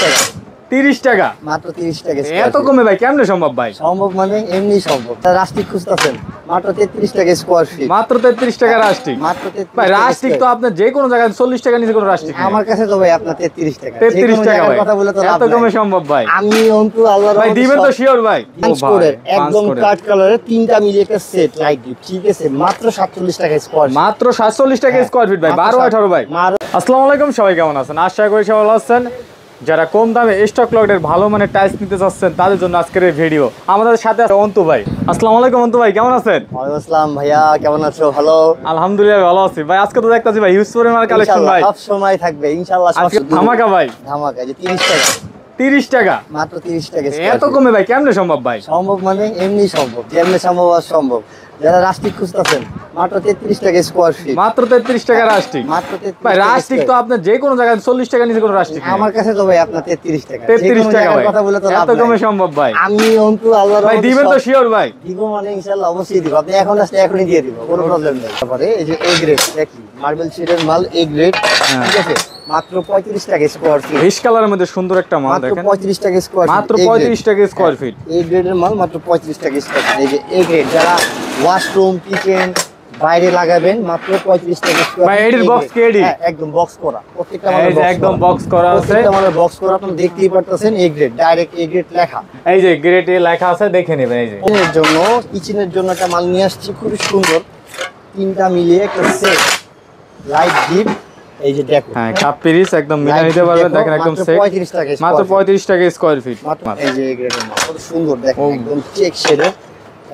টাকা। 30 টাকা মাত্র 30 টাকা। এত কমে ভাই কেমনে সম্ভব ভাই? সম্ভব মানে এমনি সম্ভব। রাস্টিক খুঁজতেছেন মাত্র 33 টাকা স্কয়ার ফিট। মাত্র 33 টাকা রাস্টিক। মাত্র 33 ভাই রাস্টিক তো আপনি যে কোনো জায়গায় 40 টাকা নিচে কোনো রাস্টিক নেই। আমার কাছে তো ভাই আপনার 33 টাকা। 33 টাকা ভাই। কথা বলে তো লাভ এত কমে সম্ভব ভাই? আমি অন্তু আল্লাহর ভাই দিবেন তো শিওর ভাই? একদম কাট কালারের তিনটা মিলিয়ে একটা সেট লাইট গিফট, ঠিক আছে? মাত্র 47 টাকা স্কয়ার। মাত্র 47 টাকা স্কয়ার ফিট ভাই। 12 18 ভাই। আসসালামু আলাইকুম, সবাই কেমন আছেন? আশা করি সবাই ভালো আছেন। যারা কম দামে স্টক লটের ভালো মানের টাইলস নিতে চাচ্ছেন তাদের জন্য আজকের এই ভিডিও। আমাদের সাথে আছে অন্তু ভাই। আসসালামু আলাইকুম অন্তু ভাই, কেমন আছেন? ওয়ালাইকুম আসসালাম ভাইয়া, কেমন আছো? ভালো, আলহামদুলিল্লাহ ভালো আছি ভাই। আজকে তো দেখতাছি ভাই হিউজ পরিমাণ কালেকশন ভাই। সব সময় থাকবে ইনশাআল্লাহ। আজকে ধামাকা ভাই। ধামাকা যে 30 টাকা। 30 টাকা মাত্র 30 টাকা। এত কমে ভাই কেমনে সম্ভব ভাই? সম্ভব মানে এমনি সম্ভব, যেমনি সম্ভব আর সম্ভব। যারা রাস্টিক খুঁজতেছেন মাত্র 33 টাকা স্কয়ার ফিট। মাত্র 33 টাকা রাস্টিক। মাত্র 33 ভাই রাস্টিক তো আপনি যে কোনো জায়গায় 40 টাকা নিচে কোনো রাস্টিক নেই। আমার কাছে তো ভাই আপনার 33 টাকা। 33 টাকা ভাই। কথা বলে তো লাভ এত কমে সম্ভব ভাই? আমি অন্তু আল্লাহর ভাই দিবেন তো শিওর ভাই? দিব মানে ইনশাআল্লাহ অবশ্যই দিব। আপনি এখন আসলে এখনই দিয়ে দিব, কোনো প্রবলেম নেই। তারপরে এই যে এ গ্রেড দেখি মার্বেল শিটের মাল এ গ্রেড, ঠিক আছে? মাত্র 35 টাকা স্কয়ার ফিট। রিশ কালারের মধ্যে সুন্দর একটা মাল দেখেন। মাত্র 35 টাকা স্কয়ার ফিট। মাত্র 35 টাকা স্কয়ার ফিট। এ গ্রেডের মাল মাত্র 35 টাকা স্কয়ার ফিট। এই যে এ গ্রেড, যারা ওয়াশরুম কিচেন বাইরে লাগাবেন মাত্র 35 টাকা স্কয়ার ফিট। ভাই এডির বক্স কে এডি? একদম বক্স করা, প্রত্যেকটা মাল এই যে একদম বক্স করা আছে। প্রত্যেকটা মাল বক্স করা, আপনি দেখতেই পারতেছেন। A grade, direct A grade লেখা। এই যে গ্রেড এ লেখা আছে, দেখে নেবেন। এই যে কিচেনের জন্য, কিচেনের জন্য একটা মাল নিয়ে আসছি খুব সুন্দর, তিনটা মিলিয়ে একটা সেট লাইট গিফট। এই যে দেখো, হ্যাঁ কাপ পিরিস একদম মিলা নিতে পারবেন। দেখেন একদম সেট। 35 টাকা মাত্র 35 টাকা স্কয়ার ফিট। এই যে এ গ্রেডের মাল কত সুন্দর দেখেন, একদম চেক শেডের,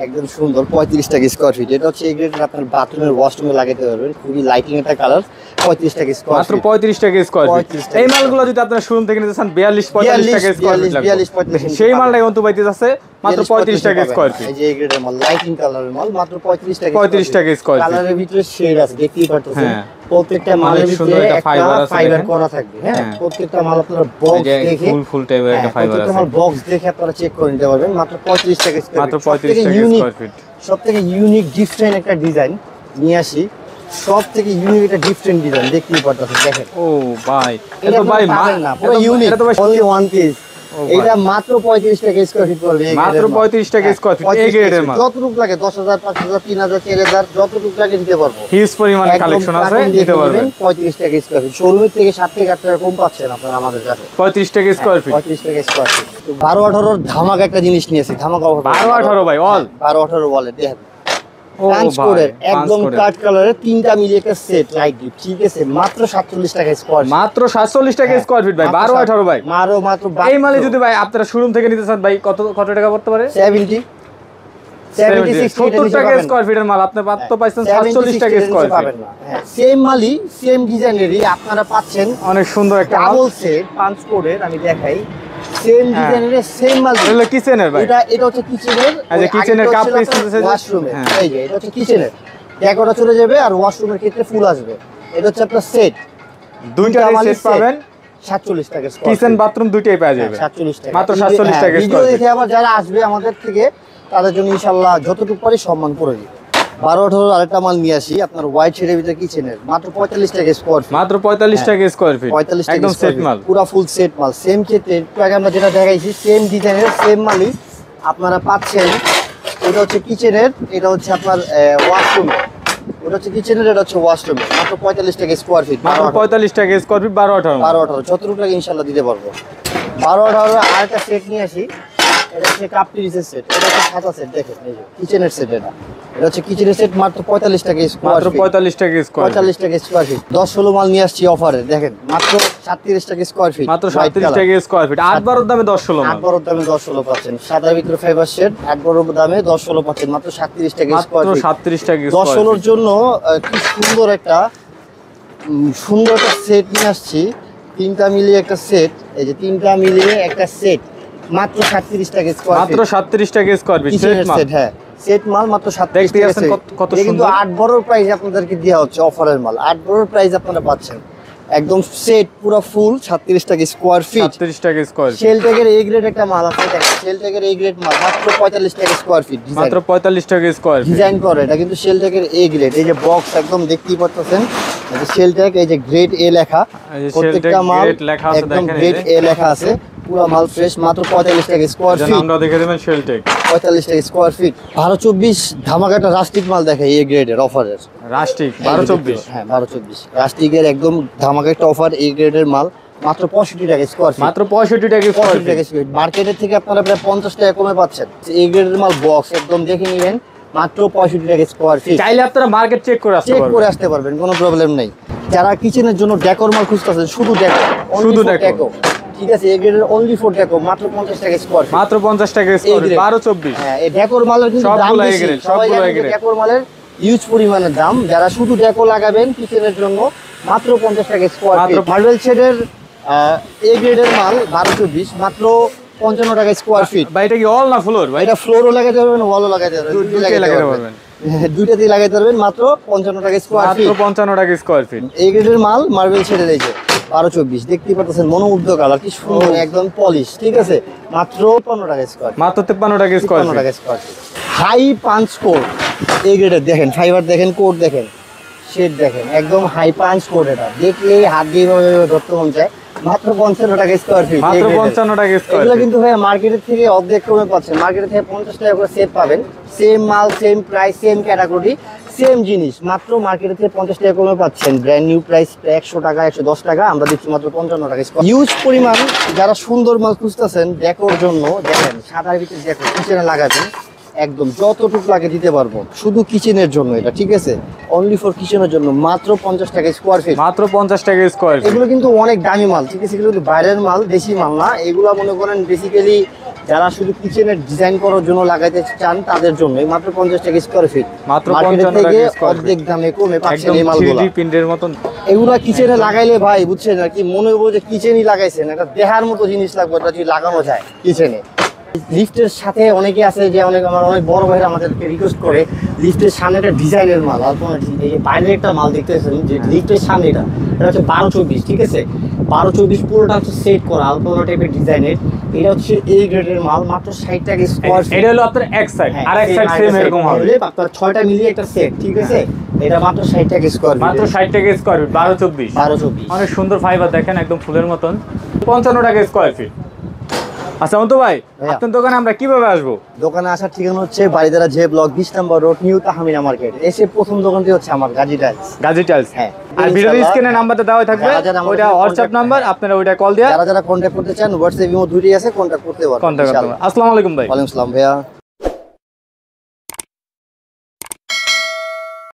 একদম সুন্দর। 35 টাকা স্কয়ার ফিট। এটা হচ্ছে এই গ্রেডের, আপনার বাথরুমের ওয়াশরুমে লাগাতে পারবেন। খুবই লাইটিং একটা কালার। 35 টাকা স্কয়ার মাত্র ফিট। 35 টাকা স্কয়ার ফিট। এই মালগুলো যদি আপনারা শোরুম থেকে নিতে চান 42 45 টাকা স্কয়ার ফিট লাগবে। সেই মালটাই অন্তু পাইতে আছে মাত্র 35 টাকা স্কয়ার ফিট। এই যে এই গ্রেডের মাল লাইটিং কালারের মাল মাত্র 35 টাকা। 35 টাকা স্কয়ার ফিট। কালারের ভিতরে শেড আছে, দেখতেই পারতেছেন। হ্যাঁ, প্রত্যেকটা মালের ভিতরে একটা ফাইবার করা থাকবে। হ্যাঁ, প্রত্যেকটা মাল আপনারা বক্স দেখে ফুল টাইপের একটা ফাইবার আছে। প্রত্যেকটা মাল বক্স দেখে আপনারা চেক করে নিতে পারবেন। মাত্র 35 টাকা স্কয়ার ফিট। মাত্র 35 টাকা স্কয়ার ফিট। সবথেকে ইউনিক ডিফারেন্ট একটা ডিজাইন নিয়ে আসি। সবথেকে ইউনিক একটা ডিফারেন্ট ডিজাইন দেখতেই পারতেছেন। দেখেন ও ভাই, এটা তো ভাই না পুরো ইউনিক, এটা তো ভাই অনলি ওয়ান পিস। এটা মাত্র 35 টাকা স্কয়ার ফিট পড়বে। মাত্র 35 টাকা স্কয়ার ফিট। এই গ্রেডের মাল যতটুকু লাগে 10,000 5,000 3,000 4,000 যতটুকু লাগে দিতে পারবো। হিউজ পরিমাণ কালেকশন আছে, দিতে পারবেন। 35 টাকা স্কয়ার ফিট। শোরুমের থেকে 7 থেকে 8 টাকা কম পাচ্ছেন আপনারা আমাদের কাছে। 35 টাকা স্কয়ার ফিট। 35 টাকা স্কয়ার ফিট। 12 18 ধামাকা একটা জিনিস নিয়েছি। ধামাকা 12 18 ভাই অল 12 18 বলে দেখেন। ও ভাই একদম কাট কালারের তিনটা মিলিয়ে একটা সেট লাইট গিফট, ঠিক আছে? মাত্র 47 টাকা স্কয়ার ফিট। মাত্র 47 টাকা স্কয়ার ফিট ভাই। 12 18 ভাই। মাত্র এই মালে যদি ভাই আপনারা শোরুম থেকে নিতে চান ভাই কত কত টাকা পড়তে পারে? 70 70 টাকা স্কয়ার ফিটের মাল আপনি মাত্র পাচ্ছেন 47 টাকা স্কয়ার ফিট। সেম মালই, সেম ডিজাইনেরই আপনারা পাচ্ছেন অনেক সুন্দর একটা ডাবল সেট পাঁচ কোডের। আমি দেখাই, সেম ডিজাইনের সেম মাল। এটা কিচেনের ভাই। এটা হচ্ছে কিচেনের। এই যে কিচেনের কাপ পিস আছে, ওয়াশরুমে। এই যে এটা হচ্ছে কিচেনের, ডেকোরটা চলে যাবে আর ওয়াশরুমের ক্ষেত্রে ফুল আসবে। এটা হচ্ছে আপনার সেট, দুইটা সেট পাবেন 47 টাকা স্কয়ার। কিচেন বাথরুম দুইটাই পাওয়া যাবে 47 টাকা। মাত্র 47 টাকা ভিডিও দেখে আবার যারা আসবে আমাদের থেকে তাদের জন্য ইনশাআল্লাহ যতটুকু পারি সম্মান করে দিই। 12 18 আরেকটা মাল নিয়ে আসি আপনার হোয়াইট শেডের ভিতরে কিচেনের, মাত্র 45 টাকা স্কয়ার ফিট। মাত্র 45 টাকা স্কয়ার ফিট। 45 টাকা একদম সেট মাল, পুরো ফুল সেট মাল। সেম ক্ষেত্রে একটু আগে আমরা যেটা দেখাইছি সেম ডিজাইনের সেম মালই আপনারা পাচ্ছেন। এটা হচ্ছে কিচেনের, এটা হচ্ছে আপনার ওয়াশরুম। ওটা হচ্ছে কিচেনের, এটা হচ্ছে ওয়াশরুম। মাত্র 45 টাকা স্কয়ার ফিট। মাত্র 45 টাকা স্কয়ার ফিট। 12 18 যতটুকু লাগে ইনশাআল্লাহ দিতে পারবো। 12 18 আরেকটা সেট নিয়ে আসি। এটা হচ্ছে কাপ পিরিসের সেট, এটা হচ্ছে খাতা সেট। দেখেন এই যে কিচেনের সেট, এটা হচ্ছে কিচেনের সেট। মাত্র 45 টাকা স্কয়ার মাত্র 45 টাকা স্কয়ার 45 টাকা স্কয়ার ফিট। 10 16 মাল নিয়ে আসছি অফারে। দেখেন মাত্র 37 টাকা স্কয়ার ফিট। মাত্র 37 টাকা স্কয়ার ফিট। 8 12 দামে 10 16 মাল। 8 12 দামে 10 16 পাচ্ছেন। সাদার ভিতরে ফাইবার শেড 8 12 দামে 10 16 পাচ্ছেন মাত্র 37 টাকা স্কয়ার ফিট। মাত্র 37 টাকা 10 16 এর জন্য কি সুন্দর একটা সেট নিয়ে আসছি। তিনটা মিলিয়ে একটা সেট, এই যে তিনটা মিলিয়ে একটা সেট মাত্র 37 টাকা স্কয়ার ফিট। মাত্র 37 টাকা স্কয়ার ফিট সেট মাল। হ্যাঁ সেট মাল মাত্র 37 টাকা। কত কিন্তু 8 বড় প্রাইস আপনাদেরকে দেওয়া হচ্ছে অফারের মাল। 8 বড় প্রাইস আপনারা পাচ্ছেন একদম সেট পুরো ফুল 36 টাকা স্কয়ার ফিট। 36 টাকা স্কয়ার ফিট। শেলটেকের এ গ্রেড একটা মাল আছে, দেখেন শেলটেকের এ গ্রেড মাল মাত্র 45 টাকা স্কয়ার ফিট। মাত্র 45 টাকা স্কয়ার ফিট ডিজাইন করে, এটা কিন্তু শেলটেকের এ গ্রেড। এই যে বক্স একদম দেখতেই পাচ্ছেন, এই যে শেলটেক, এই যে গ্রেড এ লেখা, এই যে প্রত্যেকটা শেলটেক মাল গ্রেড লেখা আছে, একদম দেখেন গ্রেড এ লেখা আছে, পুরো মাল ফ্রেশ, মাত্র 45 টাকা স্কয়ার ফিট। আমরা দেখে দেবেন শেলটেক 45 টাকা স্কয়ার ফিট। 12-24 ধামাকাটা রাস্টিক মাল দেখে এ গ্রেডের অফারের। রাস্টিক 12-24, হ্যাঁ 12-24 রাস্টিকের একদম ধামাকা একটা অফার, এ গ্রেডের মাল মাত্র 65 টাকা স্কয়ার ফিট। মাত্র 65 টাকা স্কয়ার 65 টাকা ফিট। Square feet. মার্কেটের থেকে আপনারা প্রায় 50 টাকা কমে পাচ্ছেন। এ গ্রেডের মাল বক্স একদম দেখে নিবেন, মাত্র 65 টাকা স্কয়ার ফিট। চাইলে আপনারা মার্কেট চেক করে আসতে চেক পারবেন। করে আসতে পারবেন, কোনো প্রবলেম নেই। যারা কিচেনের জন্য ডেকোর মাল খুঁজতেছেন, শুধু ডেকো, শুধু শুধু ডেকো। ডেকো, ঠিক আছে, এ গ্রেডের অনলি ফর ডেকো, মাত্র 50 টাকা স্কয়ার ফিট। মাত্র 50 টাকা স্কয়ার ফিট। 12-24, হ্যাঁ, এই ডেকোর মালের কিন্তু দাম সবগুলো বেশি। A grade, সবাই সবগুলো জানেন A যে grade। ডেকোর মালের হিউজ পরিমাণের দাম। যারা শুধু ডেকো লাগাবেন কিচেনের জন্য, মাত্র 50 টাকা স্কয়ার মাত্র ফিট। মার্বেল শেডের এ গ্রেডের মাল 12-24, মাত্র 55 টাকা স্কয়ার ফিট। ভাই এটা কি অল না ফ্লোর ভাই? এটা ফ্লোরও লাগাতে পারবেন, ওয়ালও লাগাতে পারবেন, দুটোই দুটোই লাগাতে লাগাতে পারবেন। পারবেন। দুইটাতেই লাগাতে পারবেন, মাত্র 55 টাকা স্কয়ার মাত্র ফিট। 55 টাকা স্কয়ার ফিট। এই গ্রেডের মাল মার্বেল শেডের, এই যে 12-24 দেখতেই পাচ্ছেন, মনোমুগ্ধ কালার, কি সুন্দর, একদম পলিশ, ঠিক আছে, মাত্র 15 টাকা স্কয়ার ফিট। মাত্র 53 টাকা স্কয়ার 55 ফিট। টাকা square feet. High punch code এই গ্রেডের, দেখেন ফাইবার দেখেন, কোড দেখেন, শেড দেখেন, একদম হাই পাঞ্চ কোড। এটা দেখলেই হাত দিয়ে ধরতে মন চায়। মাত্র 55 টাকা স্কয়ার ফিট। মাত্র 55 টাকা স্কয়ার এগুলো ফিট। কিন্তু ভাই মার্কেটের থেকে অর্ধেক কমে পাচ্ছেন। মার্কেটের থেকে 50 টাকা করে সেভ পাবেন, সেম মাল, same price, same category, same জিনিস, মাত্র মার্কেটের থেকে 50 টাকা কমে পাচ্ছেন। ব্র্যান্ড নিউ প্রাইস 100 টাকা, 110 টাকা, আমরা দিচ্ছি মাত্র 55 টাকা। ইউজ পরিমাণ যারা সুন্দর মাল খুঁজতেছেন ডেকোর জন্য, দেখেন সাদার ভিতরে ডেকো কিচেনে লাগাবেন, একদম যতটুকু লাগে দিতে পারবো, শুধু কিচেনের জন্য এটা, ঠিক আছে, অনলি ফর কিচেনের জন্য, মাত্র 50 টাকা স্কয়ার ফিট। মাত্র 50 টাকা স্কয়ার ফিট। এগুলো কিন্তু অনেক দামি মাল, ঠিক আছে, এগুলো কিন্তু বাইরের মাল, দেশি মাল না। এগুলো মনে করেন বেসিক্যালি যারা শুধু কিচেনের ডিজাইন করার জন্য লাগাইতে চান তাদের জন্য, মাত্র 50 টাকা স্কয়ার ফিট। মাত্র মার্কেটের 55 থেকে টাকা স্কয়ার ফিট। অর্ধেক দামে কমে পাচ্ছেন একদম এই মালগুলো। 3D প্রিন্টের মতন। এগুলা কিচেনে লাগাইলে ভাই বুঝছেন আর কি, মনে হবো যে কিচেনই লাগাইছেন, এটা দেখার মতো জিনিস লাগবে, এটা যদি লাগানো যায় কিচেনে। লিফটের সাথে অনেকে আছে যে আমার অনেক বড় ভাইরা আমাদেরকে রিকোয়েস্ট করে, লিফটের সামনে একটা ডিজাইনের মাল, এই যে বাইরে একটা মাল দেখতেছেন যে লিফটের সামনে, এটা হচ্ছে 12-24, ঠিক আছে, 12-24 পুরোটা হচ্ছে সেট করা আলপনা টাইপের ডিজাইনের। এটা হচ্ছে এ গ্রেডের মাল, মাত্র 60 টাকা স্কয়ার ফিট। এটা হলো আপনার এক সাইড, আর এক সাইড সেম এরকম হবে। আপনার 6টা মিলিয়ে একটা সেট, ঠিক আছে, এটা মাত্র 60 টাকা স্কয়ার ফিট। মাত্র 60 টাকা স্কয়ার ফিট। 12-24, 12-24 অনেক সুন্দর ফাইবার দেখেন, একদম ফুলের মতন। 55 টাকা স্কয়ার ফিট। আচ্ছা অন্তু ভাই, ভাইয়া। আপনার দোকানে আমরা কিভাবে আসবো? দোকানে আসার ঠিকানা হচ্ছে বারিধারা জে ব্লক 20 নম্বর রোড, নিউ তাহমিনা মার্কেট। এসে প্রথম দোকানটি হচ্ছে আমার গাজী টাইলস। গাজী টাইলস। হ্যাঁ। আর ভিডিওর ইনশাআল্লাহ। স্ক্রিনে নাম্বারটা দেওয়া থাকবে, যারা যারা আমাদের ওইটা সাথে হোয়াটসঅ্যাপ contact- নাম্বার, আপনারা ওইটা কল দিয়ে যারা যারা কন্ট্যাক্ট করতে চান, হোয়াটসঅ্যাপ ইমো দুইটাই আছে, কন্ট্যাক্ট করতে পারবেন। কন্টাক্ট করতে ইনশাআল্লাহ। পারবেন। আসসালামু আলাইকুম ভাই। ওয়ালাইকুম আসসালাম ভাইয়া।